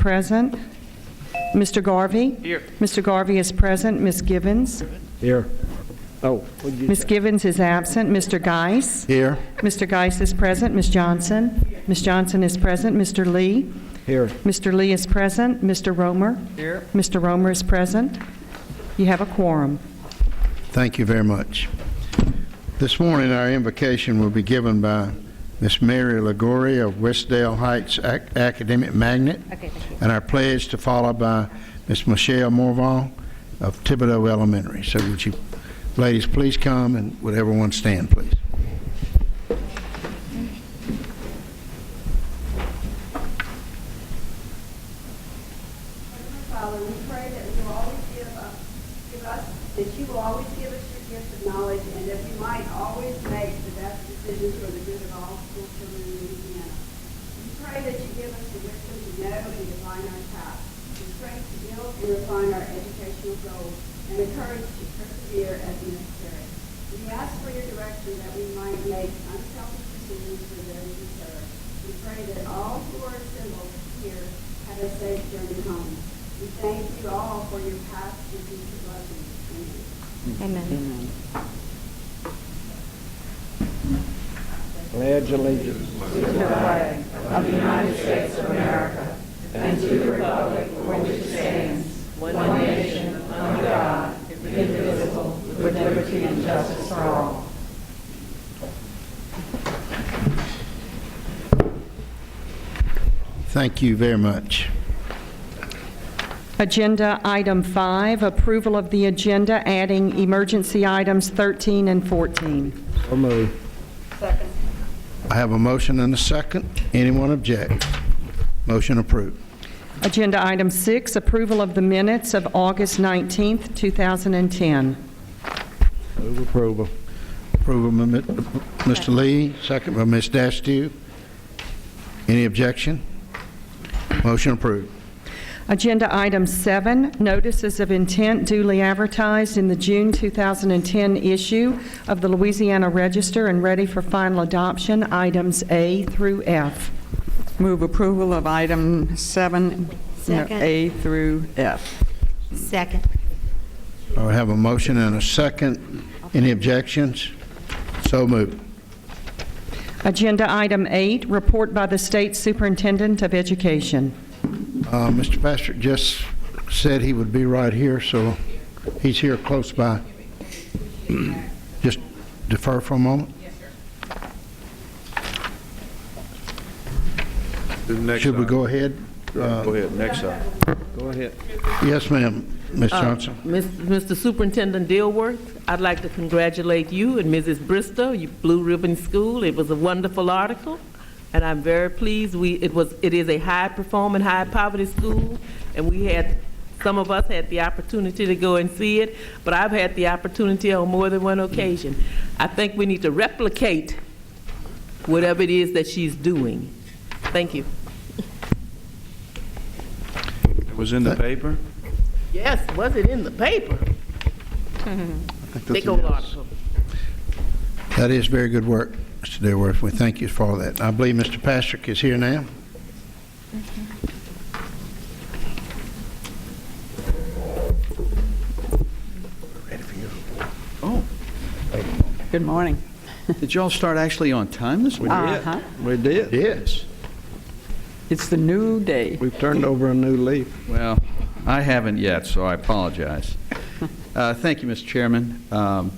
present. Mr. Garvey? Here. Mr. Garvey is present. Ms. Givens? Here. Oh, Ms. Givens is absent. Mr. Geis? Here. Mr. Geis is present. Ms. Johnson? Ms. Johnson is present. Mr. Lee? Here. Mr. Lee is present. Mr. Romer? Here. Mr. Romer is present. You have a quorum. Thank you very much. This morning, our invocation will be given by Miss Mary Liguori of Westdale Heights Academic Magnet, and our pledge to follow by Miss Michelle Morval of Thibodeau Elementary. So would you ladies please come, and would everyone stand, please? Father, we pray that you will always give us your gift of knowledge, and that we might always make the best decisions for the good of all school children in Louisiana. We pray that you give us the wisdom to know and define our path, the strength to build and refine our educational goals, and the courage to persevere as necessary. We ask for your direction that we might make unselfish decisions for those we serve. We pray that all who are assembled here have a safe journey home. We thank you all for your past and future blessings. Amen. Amen. Pledge allegiance to the flag of the United States of America and to the republic for which it stands, one nation, under God, indivisible, with liberty and justice for all. Thank you very much. Agenda item 5, approval of the agenda, adding emergency items 13 and 14. So moved. Second. I have a motion and a second. Anyone object? Motion approved. Agenda item 6, approval of the minutes of August 19th, 2010. Move approval. Approval by Mr. Lee, second by Ms. Dastiu. Any objection? Motion approved. Agenda item 7, notices of intent duly advertised in the June 2010 issue of the Louisiana Register and ready for final adoption, items A through F. Move approval of item 7, Second. A through F. Second. I have a motion and a second. Any objections? So moved. Agenda item 8, report by the State Superintendent of Education. Mr. Patrick just said he would be right here, so he's here close by. Just defer for a moment. Should we go ahead? Go ahead, next slide. Go ahead. Yes, ma'am. Ms. Johnson. Mr. Superintendent Dilworth, I'd like to congratulate you and Mrs. Bristow, you Blue Ribbon School. It was a wonderful article, and I'm very pleased. It is a high-performing, high-poverty school, and some of us had the opportunity to go and see it, but I've had the opportunity on more than one occasion. I think we need to replicate whatever it is that she's doing. Thank you. It was in the paper? Yes, was it in the paper? Big old article. That is very good work, Mr. Dilworth. We thank you for that. I believe Mr. Patrick is here now. Ready for you. Oh, Good morning. Did y'all start actually on time this morning? Uh-huh. We did. Yes. It's the new day. We've turned over a new leaf. Well, I haven't yet, so I apologize. Thank you, Mr. Chairman. I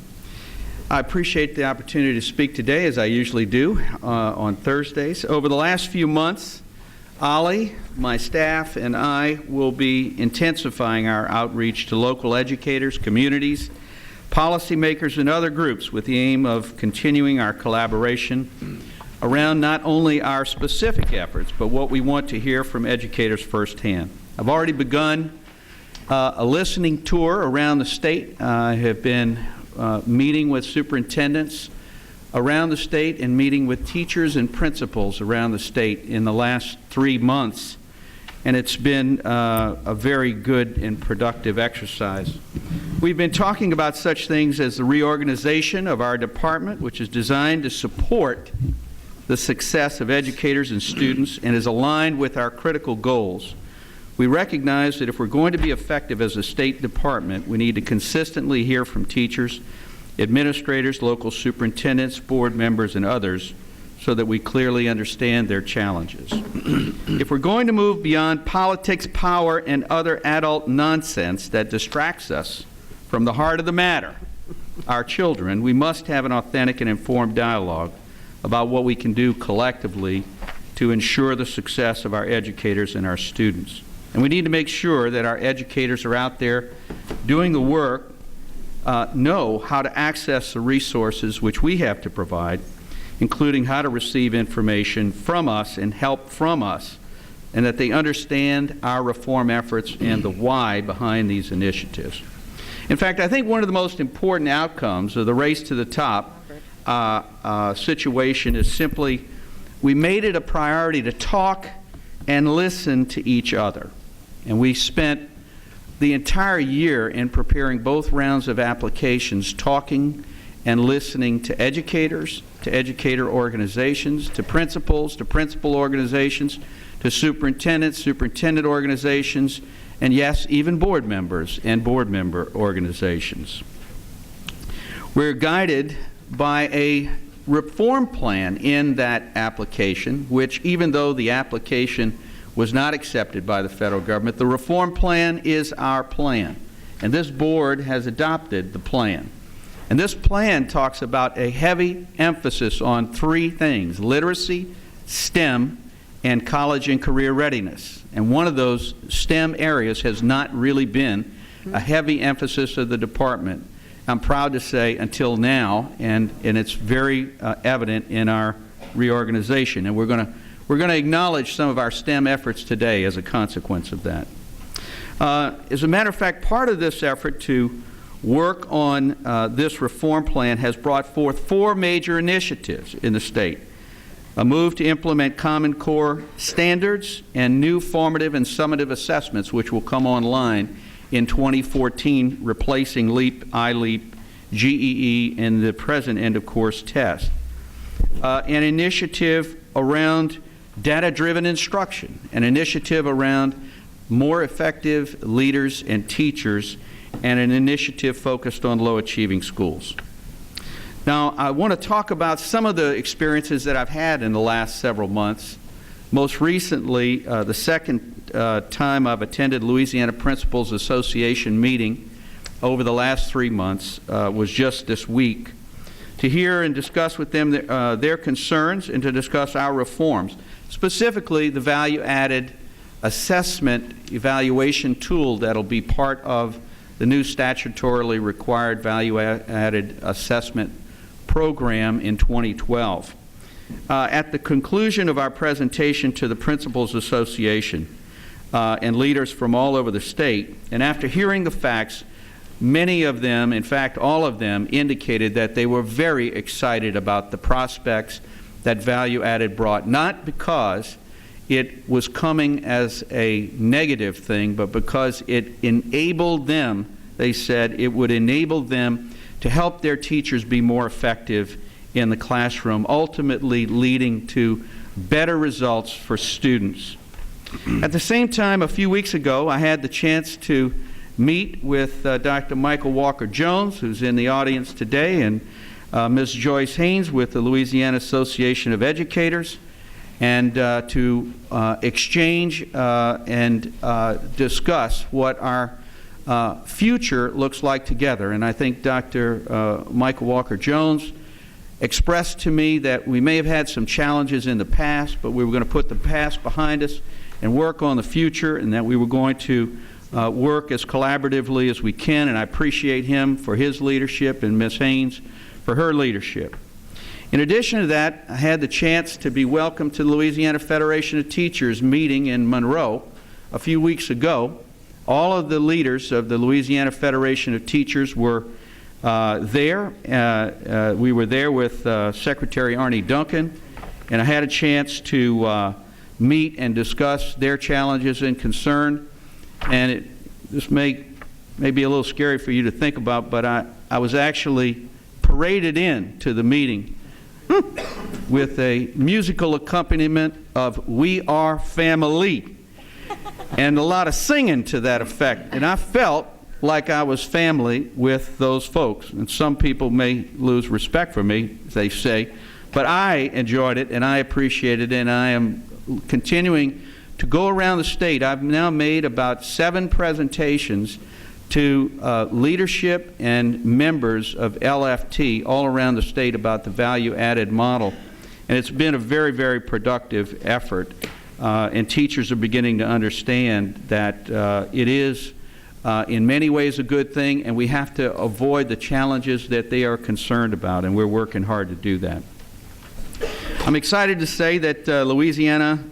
appreciate the opportunity to speak today, as I usually do, on Thursdays. Over the last few months, Ollie, my staff, and I will be intensifying our outreach to local educators, communities, policymakers, and other groups with the aim of continuing our collaboration around not only our specific efforts, but what we want to hear from educators firsthand. I've already begun a listening tour around the state. I have been meeting with superintendents around the state and meeting with teachers and principals around the state in the last 3 months, and it's been a very good and productive exercise. We've been talking about such things as the reorganization of our department, which is designed to support the success of educators and students and is aligned with our critical goals, We recognize that if we're going to be effective as a State Department, we need to consistently hear from teachers, administrators, local superintendents, board members, and others so that we clearly understand their challenges. If we're going to move beyond politics, power, and other adult nonsense that distracts us from the heart of the matter, our children, we must have an authentic and informed dialogue about what we can do collectively to ensure the success of our educators and our students. And we need to make sure that our educators are out there doing the work, know how to access the resources which we have to provide, including how to receive information from us and help from us, and that they understand our reform efforts and the why behind these initiatives. In fact, I think one of the most important outcomes of the race to the top situation is simply we made it a priority to talk and listen to each other. And we spent the entire year in preparing both rounds of applications talking and listening to educators, to educator organizations, to principals, to principal organizations, to superintendents, superintendent organizations, and yes, even board members and board member organizations. We're guided by a reform plan in that application, which even though the application was not accepted by the federal government, the reform plan is our plan. And this board has adopted the plan. And this plan talks about a heavy emphasis on three things: literacy, STEM, and college and career readiness. And one of those STEM areas has not really been a heavy emphasis of the department, I'm proud to say, until now, and it's very evident in our reorganization. And we're going to acknowledge some of our STEM efforts today as a consequence of that. As a matter of fact, part of this effort to work on this reform plan has brought forth 4 major initiatives in the state: a move to implement Common Core standards and new formative and summative assessments, which will come online in 2014, replacing LEAP, iLEAP, GEE, and the present end-of-course test. An initiative around data-driven instruction, an initiative around more effective leaders and teachers, and an initiative focused on low-achieving schools. Now, I want to talk about some of the experiences that I've had in the last several months. Most recently, the second time I've attended Louisiana Principals Association meeting over the last 3 months was just this week, to hear and discuss with them their concerns and to discuss our reforms, specifically the value-added assessment evaluation tool that will be part of the new statutorily required value-added assessment program in 2012. At the conclusion of our presentation to the Principals Association and leaders from all over the state, and after hearing the facts, many of them, in fact all of them, indicated that they were very excited about the prospects that value added brought, not because it was coming as a negative thing, but because it enabled them, they said, it would enable them to help their teachers be more effective in the classroom, ultimately leading to better results for students. At the same time, a few weeks ago, I had the chance to meet with Dr. Michael Walker-Jones, who's in the audience today, and Ms. Joyce Haynes with the Louisiana Association of Educators, and to exchange and discuss what our future looks like together. And I think Dr. Michael Walker-Jones expressed to me that we may have had some challenges in the past, but we were going to put the past behind us and work on the future, and that we were going to work as collaboratively as we can. And I appreciate him for his leadership and Ms. Haynes for her leadership. In addition to that, I had the chance to be welcomed to the Louisiana Federation of Teachers meeting in Monroe a few weeks ago. All of the leaders of the Louisiana Federation of Teachers were there. We were there with Secretary Arnie Duncan, and I had a chance to meet and discuss their challenges and concern. And this may be a little scary for you to think about, but I was actually paraded in to the meeting with a musical accompaniment of "We Are Family." and a lot of singing to that effect. And I felt like I was family with those folks. And some people may lose respect for me, they say, but I enjoyed it and I appreciated it, and I am continuing to go around the state. I've now made about 7 presentations to leadership and members of LFT all around the state about the value-added model. And it's been a very, very productive effort. And teachers are beginning to understand that it is in many ways a good thing, and we have to avoid the challenges that they are concerned about, and we're working hard to do that. I'm excited to say that Louisiana,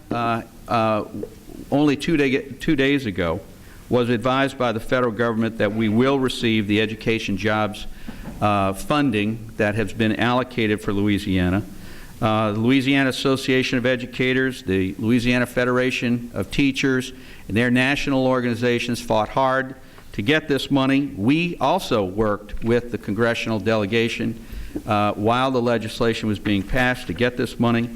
only 2 days ago, was advised by the federal government that we will receive the education jobs funding that has been allocated for Louisiana. The Louisiana Association of Educators, the Louisiana Federation of Teachers, and their national organizations fought hard to get this money. We also worked with the congressional delegation while the legislation was being passed to get this money.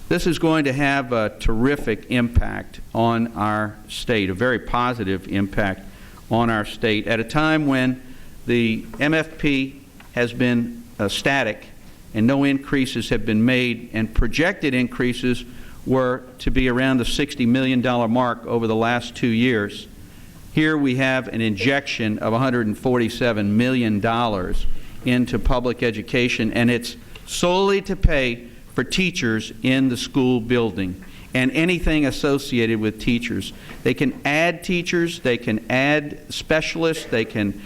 This is going to have a terrific impact on our state, a very positive impact on our state, at a time when the MFP has been static and no increases have been made, and projected increases were to be around the $60 million mark over the last 2 years. Here we have an injection of $147 million into public education, and it's solely to pay for teachers in the school building and anything associated with teachers. They can add teachers, they can add specialists, they can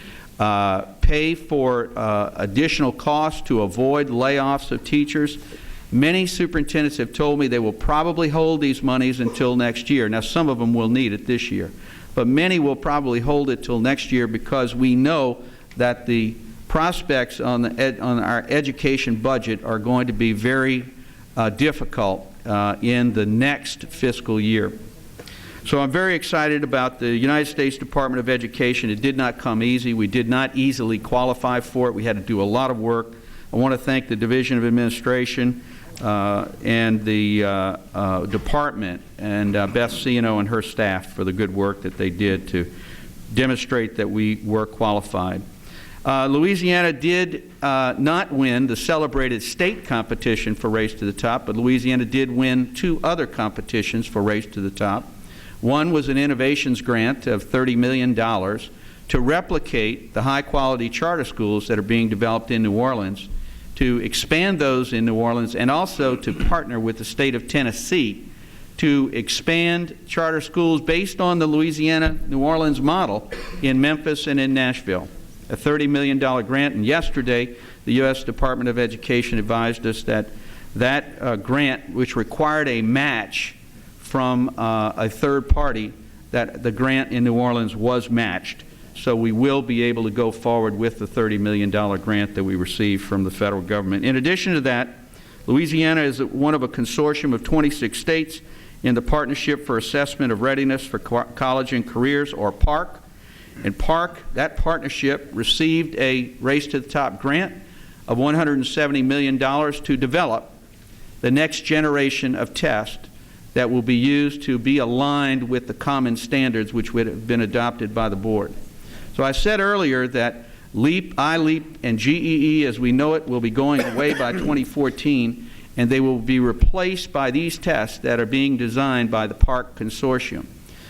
pay for additional costs to avoid layoffs of teachers. Many superintendents have told me they will probably hold these monies until next year. Now, some of them will need it this year, but many will probably hold it till next year, because we know that the prospects on our education budget are going to be very difficult in the next fiscal year. So I'm very excited about the United States Department of Education. It did not come easy. We did not easily qualify for it. We had to do a lot of work. I want to thank the Division of Administration and the department, and Beth Ciano and her staff for the good work that they did to demonstrate that we were qualified. Louisiana did not win the celebrated state competition for Race to the Top, but Louisiana did win 2 other competitions for Race to the Top. One was an innovations grant of $30 million to replicate the high-quality charter schools that are being developed in New Orleans, to expand those in New Orleans, and also to partner with the state of Tennessee to expand charter schools based on the Louisiana-New Orleans model in Memphis and in Nashville. A $30 million grant, and yesterday the U.S. Department of Education advised us that that grant, which required a match from a third party, that the grant in New Orleans was matched. So we will be able to go forward with the $30 million grant that we received from the federal government. In addition to that, Louisiana is one of a consortium of 26 states in the Partnership for Assessment of Readiness for College and Careers, or PARC. And PARC, that partnership, received a Race to the Top grant of $170 million to develop the next generation of tests that will be used to be aligned with the common standards which would have been adopted by the board. So I said earlier that LEAP, iLEAP, and GEE as we know it will be going away by 2014, and they will be replaced by these tests that are being designed by the PARC Consortium.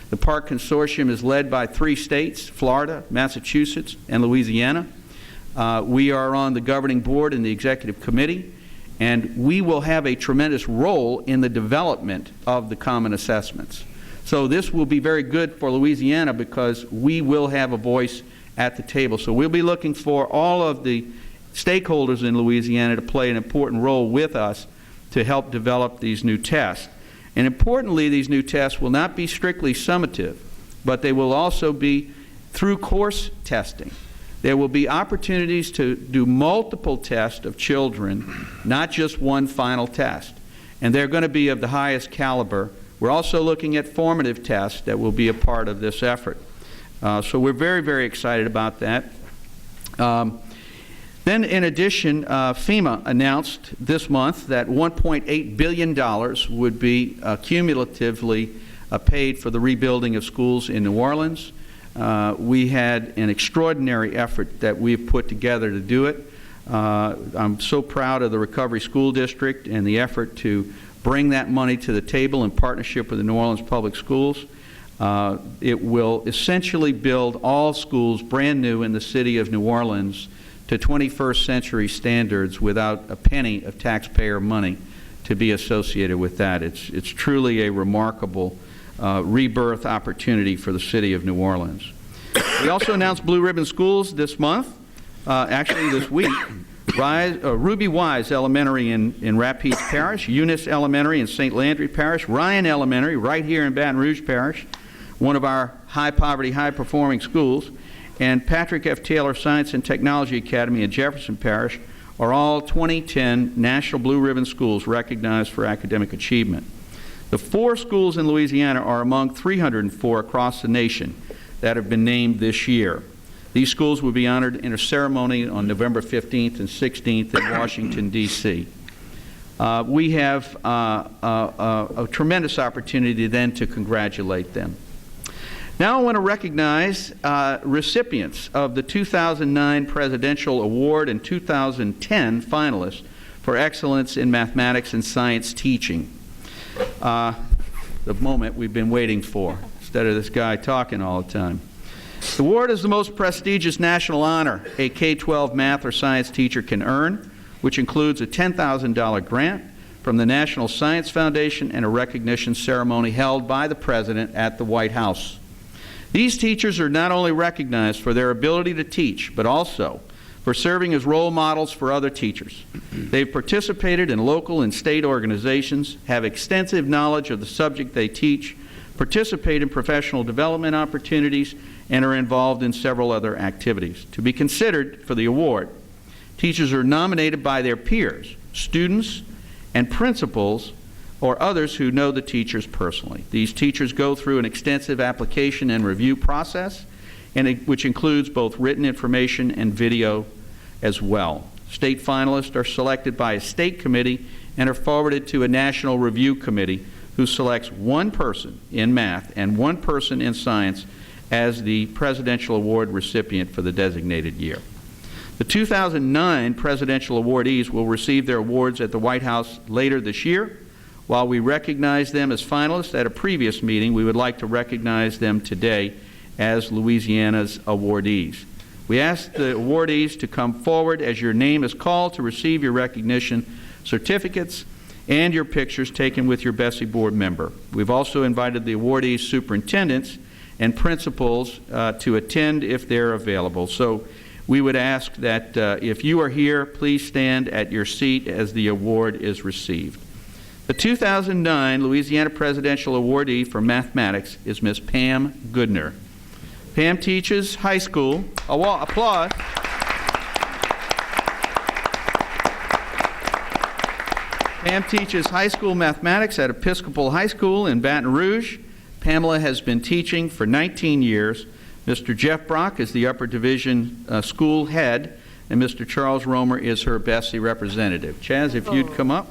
The PARC Consortium is led by 3 states, Florida, Massachusetts, and Louisiana. We are on the governing board and the executive committee, and we will have a tremendous role in the development of the common assessments. So this will be very good for Louisiana because we will have a voice at the table. So we'll be looking for all of the stakeholders in Louisiana to play an important role with us to help develop these new tests. And importantly, these new tests will not be strictly summative, but they will also be through course testing. There will be opportunities to do multiple tests of children, not just one final test. And they're going to be of the highest caliber. We're also looking at formative tests that will be a part of this effort. So we're very, very excited about that. Then, in addition, FEMA announced this month that $1.8 billion would be cumulatively paid for the rebuilding of schools in New Orleans. We had an extraordinary effort that we've put together to do it. I'm so proud of the Recovery School District and the effort to bring that money to the table in partnership with the New Orleans Public Schools. It will essentially build all schools brand new in the city of New Orleans to 21st century standards without a penny of taxpayer money to be associated with that. It's truly a remarkable rebirth opportunity for the city of New Orleans. We also announced Blue Ribbon Schools this month, actually this week. Ruby Wise Elementary in Rapides Parish, Eunice Elementary in St. Landry Parish, Ryan Elementary right here in Baton Rouge Parish, one of our high-poverty, high-performing schools, and Patrick F. Taylor Science and Technology Academy in Jefferson Parish are all 2010 National Blue Ribbon Schools recognized for academic achievement. The 4 schools in Louisiana are among 304 across the nation that have been named this year. These schools will be honored in a ceremony on November 15th and 16th in Washington, D.C. We have a tremendous opportunity then to congratulate them. Now I want to recognize recipients of the 2009 Presidential Award and 2010 finalists for excellence in mathematics and science teaching. The moment we've been waiting for, instead of this guy talking all the time. The award is the most prestigious national honor a K-12 math or science teacher can earn, which includes a $10,000 grant from the National Science Foundation and a recognition ceremony held by the President at the White House. These teachers are not only recognized for their ability to teach, but also for serving as role models for other teachers. They've participated in local and state organizations, have extensive knowledge of the subject they teach, participate in professional development opportunities, and are involved in several other activities. To be considered for the award, teachers are nominated by their peers, students, and principals, or others who know the teachers personally. These teachers go through an extensive application and review process, which includes both written information and video as well. State finalists are selected by a state committee and are forwarded to a national review committee who selects one person in math and one person in science as the Presidential Award recipient for the designated year. The 2009 Presidential awardees will receive their awards at the White House later this year. While we recognize them as finalists at a previous meeting, we would like to recognize them today as Louisiana's awardees. We ask the awardees to come forward as your name is called to receive your recognition certificates and your pictures taken with your Bessie Board member. We've also invited the awardees' superintendents and principals to attend if they're available. So we would ask that if you are here, please stand at your seat as the award is received. The 2009 Louisiana Presidential Awardee for Mathematics is Ms. Pam Goodner. Pam teaches high school. Applause. Pam teaches high school mathematics at Episcopal High School in Baton Rouge. Pamela has been teaching for 19 years. Mr. Jeff Brock is the Upper Division school head, and Mr. Charles Romer is her Bessie representative. Chaz, if you'd come up.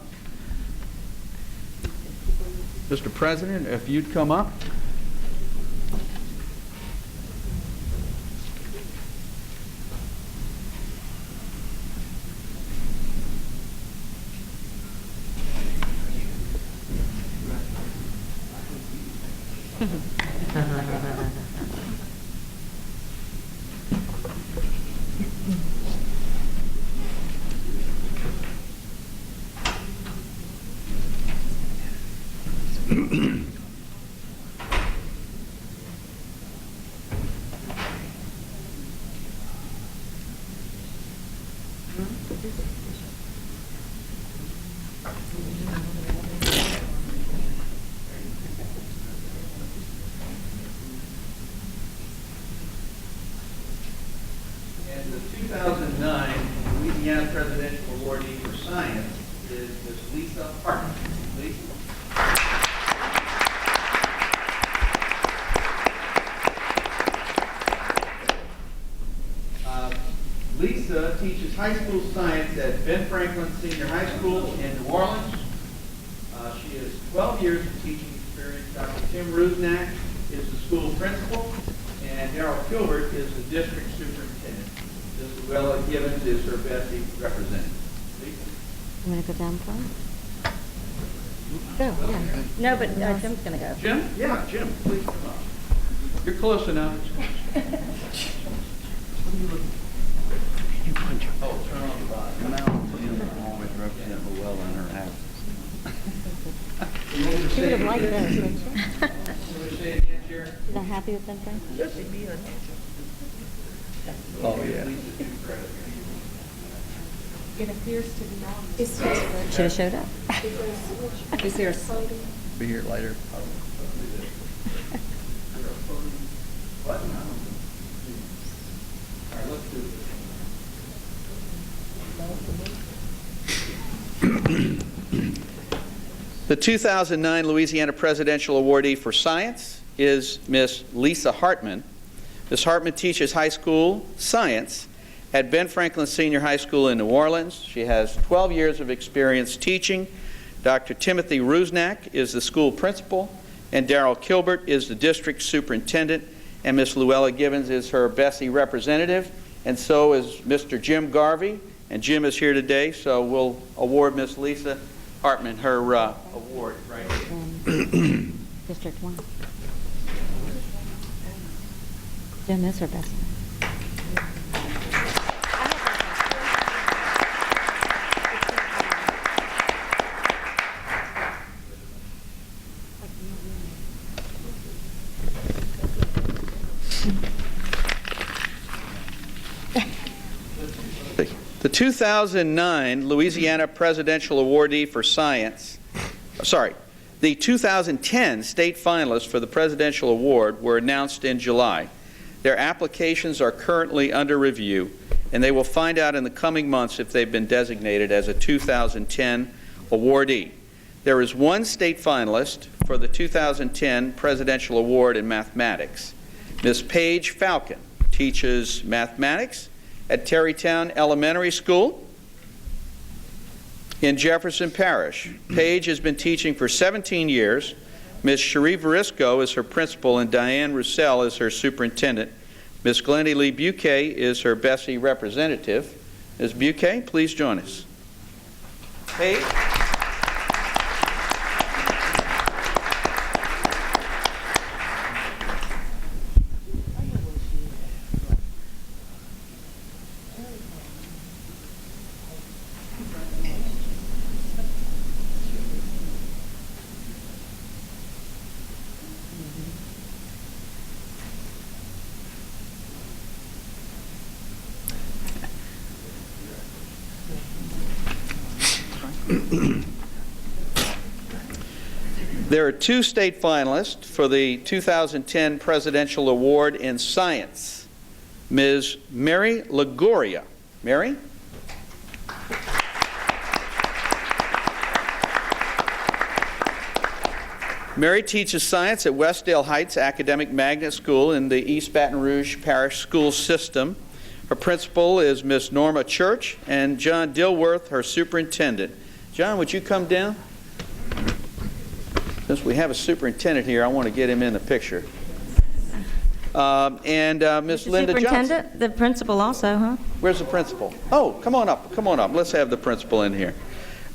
Mr. President, if you'd come up. And the 2009 Louisiana Presidential Awardee for Science is Ms. Lisa Hart. Lisa. Lisa teaches high school science at Ben Franklin Senior High School in New Orleans. She has 12 years of teaching experience Dr. Tim Rusnak is the school principal, and Darrell Gilbert is the district superintendent. Ms. Luella Gibbons is her Bessie representative. You want to go down front? Go, yeah. No, but Jim's going to go. Jim? Yeah, Jim, please come up. You're close enough. Oh, turn on the bottom. Now, always represent Luella in her absence. She would have liked this, wouldn't she? Say it again, Chair. She's not happy with Ben Franklin? Oh, yeah. It appears to be on. Should have showed up. Is there a Be here later. All right, let's do this. The 2009 Louisiana Presidential Awardee for Science is Miss Lisa Hartman. Ms. Hartman teaches high school science at Ben Franklin Senior High School in New Orleans. She has 12 years of experience teaching. Dr. Timothy Rusnak is the school principal, and Darrell Gilbert is the district superintendent, and Ms. Luella Gibbons is her Bessie representative, and so is Mr. Jim Garvey, and Jim is here today, so we'll award Ms. Lisa Hartman her award right here. District 1. Jim is her best friend. The 2009 Louisiana Presidential Awardee for Science, the 2010 state finalists for the Presidential Award were announced in July. Their applications are currently under review, and they will find out in the coming months if they've been designated as a 2010 awardee. There is one state finalist for the 2010 Presidential Award in Mathematics. Ms. Paige Falcon teaches mathematics at Terrytown Elementary School in Jefferson Parish. Paige has been teaching for 17 years. Ms. Cherie Varisco is her principal, and Diane Roussel is her superintendent. Ms. Glendy Lee Buquet is her Bessie representative. Ms. Buquet, please join us. Paige. There are two state finalists for the 2010 Presidential Award in Science. Ms. Mary Lagoria. Mary? Mary teaches science at Westdale Heights Academic Magnet School in the East Baton Rouge Parish School System. Her principal is Miss Norma Church, and John Dilworth, her superintendent. John, would you come down? Since we have a superintendent here, I want to get him in the picture. And Miss Linda Johnson. Superintendent, the principal also, huh? Where's the principal? Oh, come on up. Come on up. Let's have the principal in here.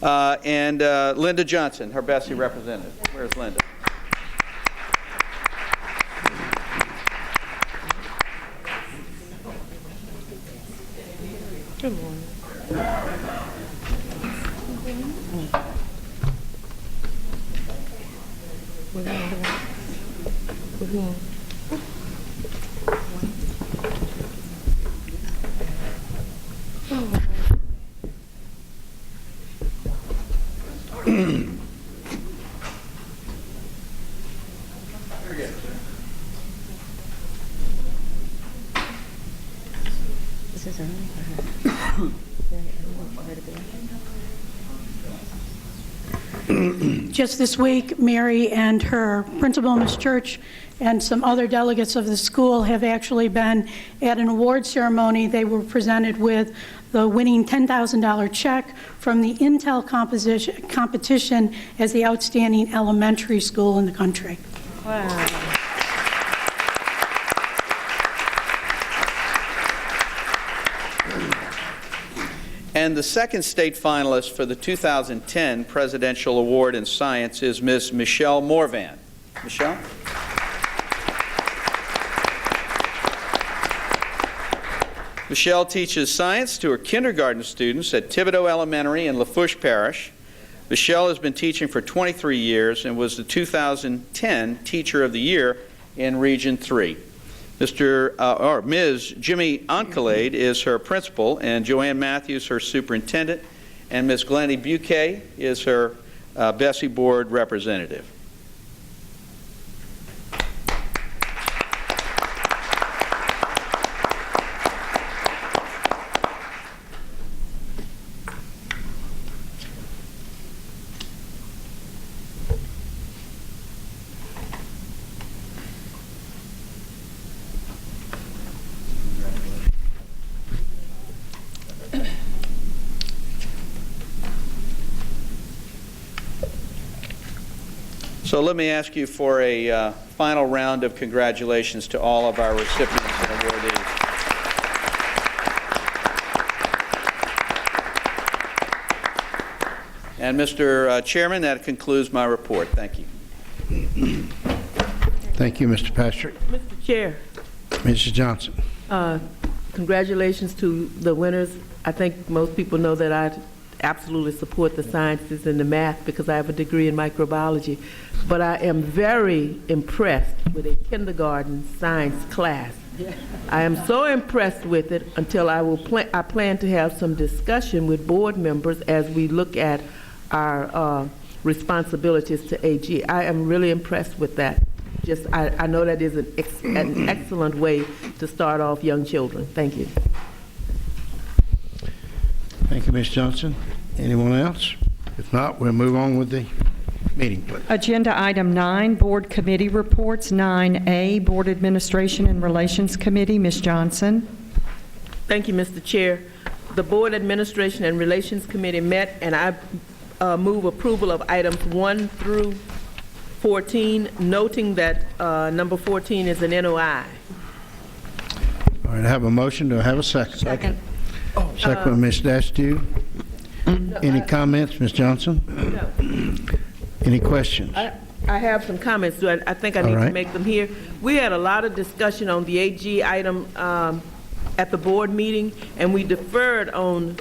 And Linda Johnson, her Bessie representative. Where's Linda? Good morning. Good morning. This is early for her. Very early for her to be. Just this week, Mary and her principal, Ms. Church, and some other delegates of the school have actually been at an award ceremony. They were presented with the winning $10,000 check from the Intel competition as the outstanding elementary school in the country. And the second state finalist for the 2010 Presidential Award in Science is Ms. Michelle Morvan. Michelle? Michelle teaches science to her kindergarten students at Thibodeau Elementary in Lafourche Parish. Michelle has been teaching for 23 years and was the 2010 Teacher of the Year in Region 3. Ms. Jimmy Oncolade is her principal, and Joanne Matthews her superintendent, and Ms. Glennie Buquet is her Bessie Board representative. So let me ask you for a final round of congratulations to all of our recipients and awardees. And Mr. Chairman, that concludes my report. Thank you. Thank you, Mr. Patrick. Mr. Chair, Mrs. Johnson. congratulations to the winners. I think most people know that I absolutely support the sciences and the math because I have a degree in microbiology. But I am very impressed with a kindergarten science class. I am so impressed with it until I plan to have some discussion with board members as we look at our responsibilities to AG. I am really impressed with that. I know that is an excellent way to start off young children. Thank you. Thank you, Ms. Johnson. Anyone else? If not, we'll move on with the meeting, please. Agenda item 9, Board Committee Reports. 9A, Board Administration and Relations Committee. Ms. Johnson. Thank you, Mr. Chair. The Board Administration and Relations Committee met, and I move approval of items 1 through 14, noting that number 14 is an NOI. All right, I have a motion. Do I have a second? Second. Second by Ms. Dastiu. Any comments, Ms. Johnson? No. Any questions? I have some comments. I think I need to make them here. We had a lot of discussion on the AG item at the board meeting, and we deferred on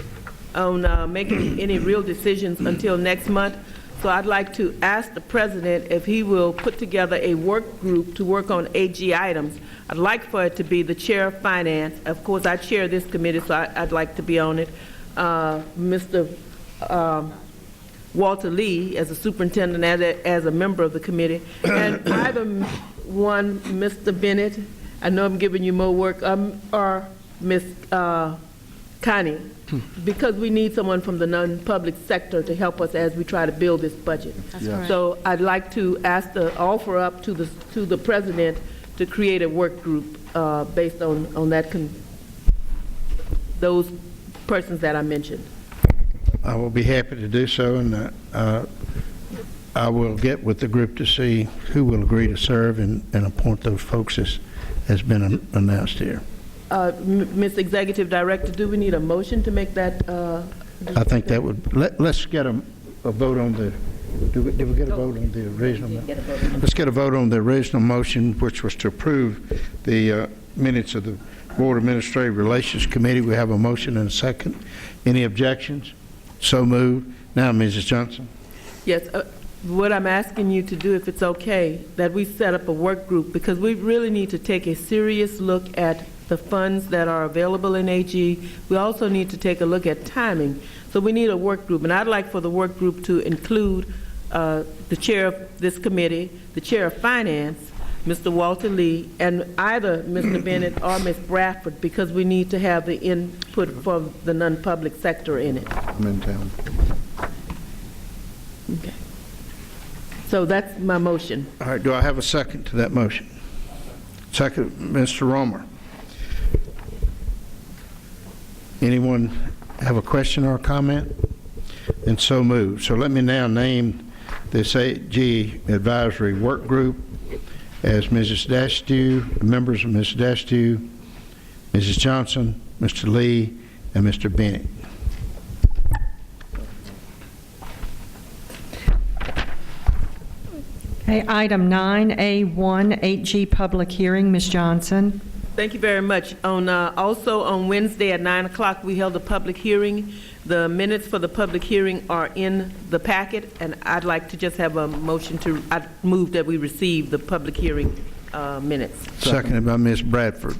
making any real decisions until next month. So I'd like to ask the president if he will put together a work group to work on AG items. I'd like for it to be the chair of finance. Of course, I chair this committee, so I'd like to be on it. Mr. Walter Lee as a superintendent, as a member of the committee, and either one, Mr. Bennett, I know I'm giving you more work, or Ms. Connie, because we need someone from the non-public sector to help us as we try to build this budget. So I'd like to offer up to the president to create a work group based on that those persons that I mentioned. I will be happy to do so, and I will get with the group to see who will agree to serve and appoint those folks as has been announced here. Ms. Executive Director, do we need a motion to make that? I think that would, let's get a vote on the, did we get a vote on the original? Let's get a vote on the original motion, which was to approve the minutes of the Board Administrative Relations Committee. We have a motion and a second. Any objections? So moved. Now, Mrs. Johnson. Yes. What I'm asking you to do, if it's okay, that we set up a work group, because we really need to take a serious look at the funds that are available in AG. We also need to take a look at timing. So we need a work group, and I'd like for the work group to include the chair of this committee, the chair of finance, Mr. Walter Lee, and either Mr. Bennett or Ms. Bradford, because we need to have the input from the non-public sector in it. I'm in town. Okay. So that's my motion. All right, do I have a second to that motion? Second, Mr. Romer. Anyone have a question or a comment? Then so moved. So let me now name this AG Advisory Work Group as Mrs. Dashtew, members of Mrs. Dashtew, Mrs. Johnson, Mr. Lee, and Mr. Bennett. Okay, item 9A1, 8G public hearing, Ms. Johnson. Thank you very much. Also on Wednesday at 9 o'clock, we held a public hearing. The minutes for the public hearing are in the packet, and I'd like to just have a motion I move that we receive the public hearing minutes. Seconded by Ms. Bradford.